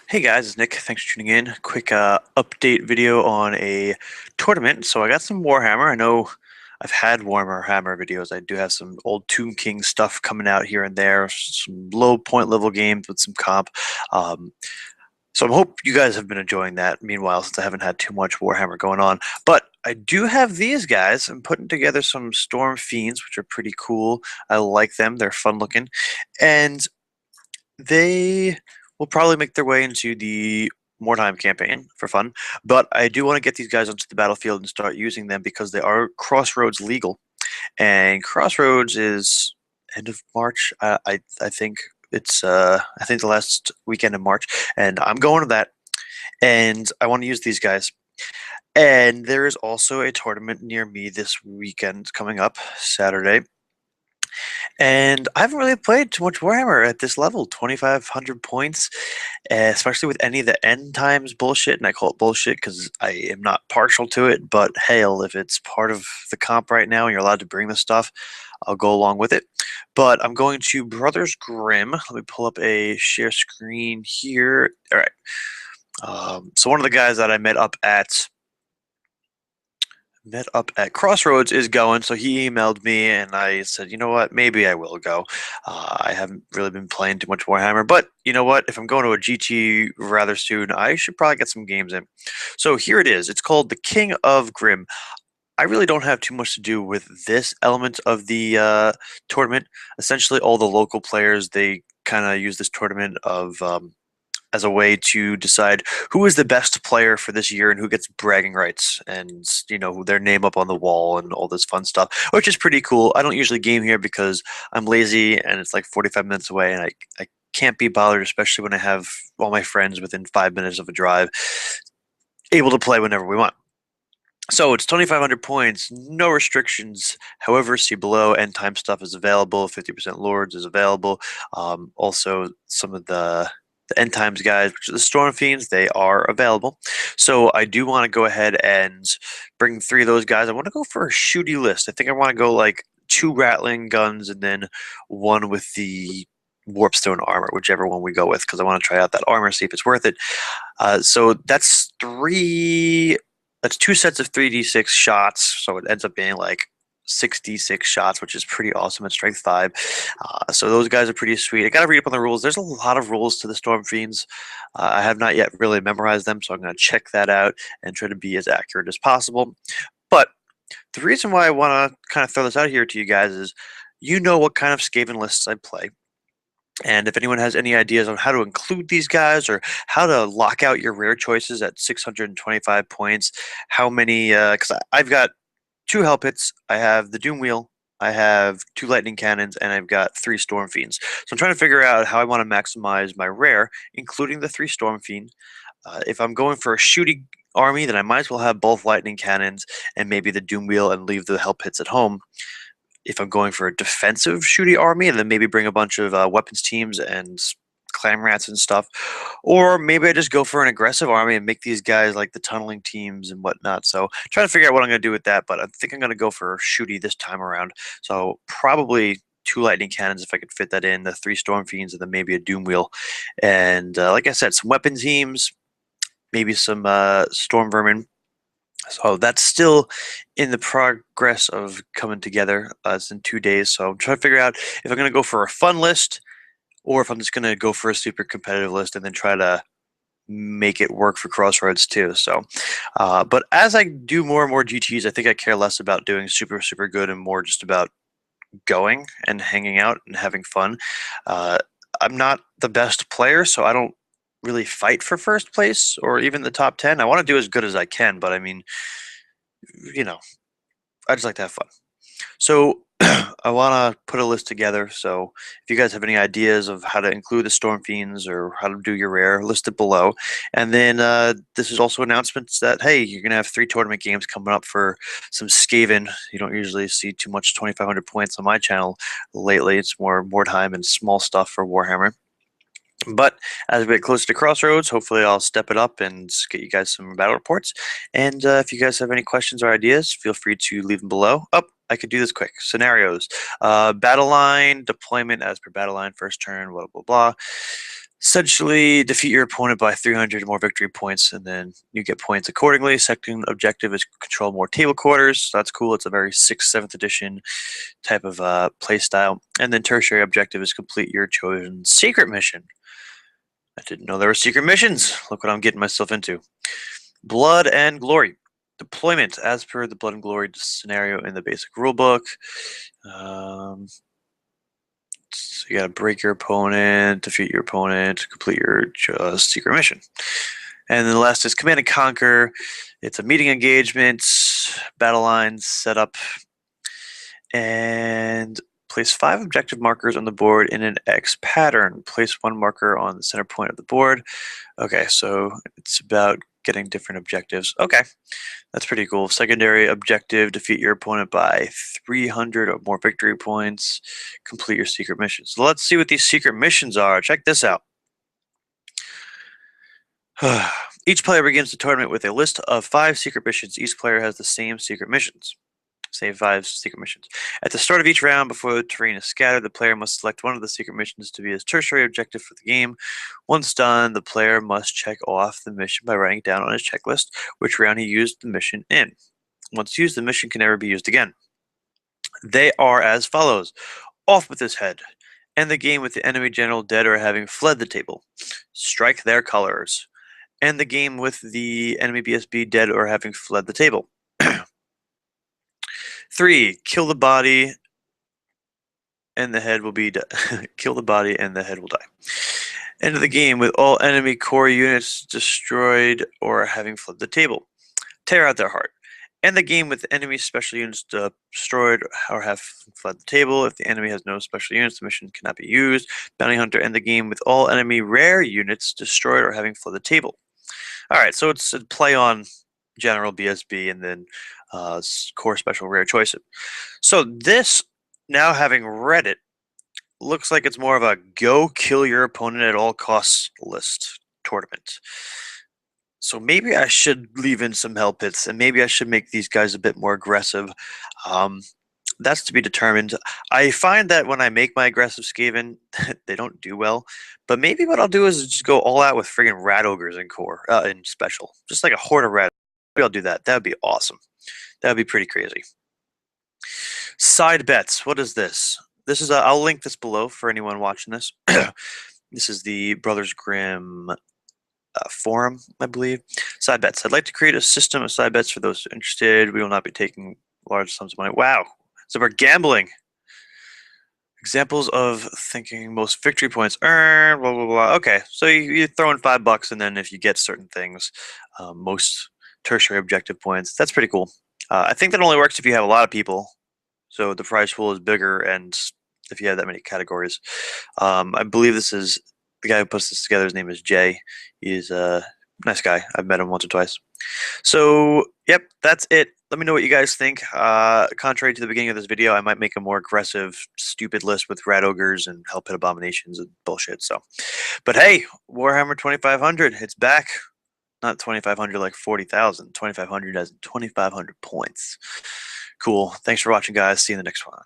Hey guys, it's Nick. Thanks for tuning in. Quick update video on a tournament. So I got some Warhammer. I know I've had Warhammer videos. I do have some old Tomb King stuff coming out here and there, some low point level games with some comp. Um, so I hope you guys have been enjoying that. Meanwhile, since I haven't had too much Warhammer going on, but I do have these guys. I'm putting together some Storm Fiends, which are pretty cool. I like them. They're fun looking, and they will probably make their way into the Mordheim campaign for fun, but I do want to get these guys onto the battlefield and start using them because they are Crossroads legal, and Crossroads is end of March. I think it's I think the last weekend in March, and I'm going to that, and I want to use these guys. And there is also a tournament near me this weekend coming up Saturday, and I haven't really played too much Warhammer at this level, 2,500 points, especially with any of the end times bullshit. And I call it bullshit because I am not partial to it, but hell, if it's part of the comp right now and you're allowed to bring the stuff, I'll go along with it. But I'm going to Brothers Grimm. Let me pull up a share screen here. All right. So one of the guys that I met up at Crossroads is going, so he emailed me and I said, you know what, maybe I will go. I haven't really been playing too much Warhammer, but you know what, if I'm going to a GT rather soon, I should probably get some games in. So here it is. It's called the King of Grimm. I really don't have too much to do with this element of the tournament. Essentially, all the local players, they kind of use this tournament of as a way to decide who is the best player for this year and who gets bragging rights and their name up on the wall and all this fun stuff, which is pretty cool. I don't usually game here because I'm lazy and it's like 45 minutes away, and I can't be bothered, especially when I have all my friends within 5 minutes of a drive, able to play whenever we want. So it's 2,500 points, no restrictions. However, see below, end time stuff is available. 50% Lords is available. Also, some of the end times guys, which are the Storm Fiends, they are available. So I do want to go ahead and bring three of those guys. I want to go for a shooty list. I think I want to go like two rattling guns and then one with the warpstone armor, whichever one we go with, because I want to try out that armor, see if it's worth it. So that's three. That's two sets of 3d6 shots, so it ends up being like 6d6 shots, which is pretty awesome at strength 5. So those guys are pretty sweet. I got to read up on the rules. There's a lot of rules to the Storm Fiends. I have not yet really memorized them, so I'm going to check that out and try to be as accurate as possible. But the reason why I want to kind of throw this out here to you guys is you know what kind of Skaven lists I play. And if anyone has any ideas on how to include these guys or how to lock out your rare choices at 625 points, how many, because I've got two Hell Pits, I have the Doom Wheel, I have two Lightning Cannons, and I've got three Storm Fiends. So I'm trying to figure out how I want to maximize my rare, including the three Storm Fiend. If I'm going for a shooting army, then I might as well have both Lightning Cannons and maybe the Doom Wheel and leave the Hell Pits at home. If I'm going for a defensive shooty army, and then maybe bring a bunch of weapons teams and clan rats and stuff, or maybe I just go for an aggressive army and make these guys like the tunneling teams and whatnot. So trying to figure out what I'm going to do with that, but I think I'm going to go for shooty this time around. So probably two lightning cannons if I could fit that in, the three storm fiends, and then maybe a doom wheel. And like I said, some weapon teams, maybe some storm vermin. So that's still in the progress of coming together. It's in 2 days, so I'm trying to figure out if I'm going to go for a fun list or if I'm just going to go for a super competitive list and then try to make it work for Crossroads too. So, but as I do more and more GTs, I think I care less about doing super, super good and more just about going and hanging out and having fun. I'm not the best player, so I don't really fight for first place or even the top 10. I want to do as good as I can, but I mean, you know, I just like to have fun. So I want to put a list together. So if you guys have any ideas of how to include the Storm Fiends or how to do your rare, list it below. And then this is also announcements that, hey, you're going to have 3 tournament games coming up for some Skaven. You don't usually see too much 2,500 points on my channel lately. It's more Mordheim and small stuff for Warhammer. But as we get closer to Crossroads, hopefully I'll step it up and get you guys some battle reports. And if you guys have any questions or ideas, feel free to leave them below. Oh, I could do this quick. Scenarios. Battle line, deployment as per battle line, first turn, blah, blah, blah. Essentially, defeat your opponent by 300 or more victory points, and then you get points accordingly. Second objective is control more table quarters. So that's cool. It's a very 6th, 7th edition type of play style. And then tertiary objective is complete your chosen secret mission. I didn't know there were secret missions. Look what I'm getting myself into. Blood and Glory. Deployment as per the Blood and Glory scenario in the basic rulebook. So you gotta break your opponent, defeat your opponent, complete your secret mission. And then the last is Command and Conquer. It's a meeting engagement, battle lines set up, and place 5 objective markers on the board in an X pattern. Place 1 marker on the center point of the board. Okay, so it's about getting different objectives. Okay, that's pretty cool. Secondary objective, defeat your opponent by 300 or more victory points. Complete your secret missions. So let's see what these secret missions are. Check this out. Each player begins the tournament with a list of 5 secret missions. Each player has the same secret missions. Save 5 secret missions. At the start of each round, before the terrain is scattered, the player must select one of the secret missions to be his tertiary objective for the game. Once done, the player must check off the mission by writing down on his checklist which round he used the mission in. Once used, the mission can never be used again. They are as follows. Off with his head. End the game with the enemy general dead or having fled the table. Strike their colors. End the game with the enemy BSB dead or having fled the table. 3. Kill the body and the head will be kill the body and the head will die. End of the game with all enemy core units destroyed or having fled the table. Tear out their heart. End the game with enemy special units destroyed or have fled the table. If the enemy has no special units, the mission cannot be used. Bounty Hunter. End the game with all enemy rare units destroyed or having fled the table. All right, so it's a play on general BSB and then core special rare choice. So this, now having read it, looks like it's more of a go kill your opponent at all costs list tournament. So maybe I should leave in some hell pits, and maybe I should make these guys a bit more aggressive. That's to be determined. I find that when I make my aggressive Skaven, they don't do well. But maybe what I'll do is just go all out with friggin' Rat Ogres in core, in special. Just like a horde of Rat. Maybe I'll do that. That would be awesome. That would be pretty crazy. Side bets. What is this? This is I'll link this below for anyone watching this. This is the Brothers Grimm forum, I believe. Side bets. I'd like to create a system of side bets for those interested. We will not be taking large sums of money. Wow. So we're gambling. Examples of thinking most victory points earned, blah, blah, blah. Okay, so you throw in $5, and then if you get certain things, most tertiary objective points. That's pretty cool. I think that only works if you have a lot of people. So the prize pool is bigger, and if you have that many categories. I believe this is the guy who puts this together. His name is Jay. He's a nice guy. I've met him once or twice. So, yep, that's it. Let me know what you guys think. Contrary to the beginning of this video, I might make a more aggressive, stupid list with Rat Ogres and Hell Pit Abominations and bullshit. So, but hey, Warhammer 2500, it's back. Not 2500 like 40,000. 2500 as 2500 points. Cool. Thanks for watching, guys. See you in the next one.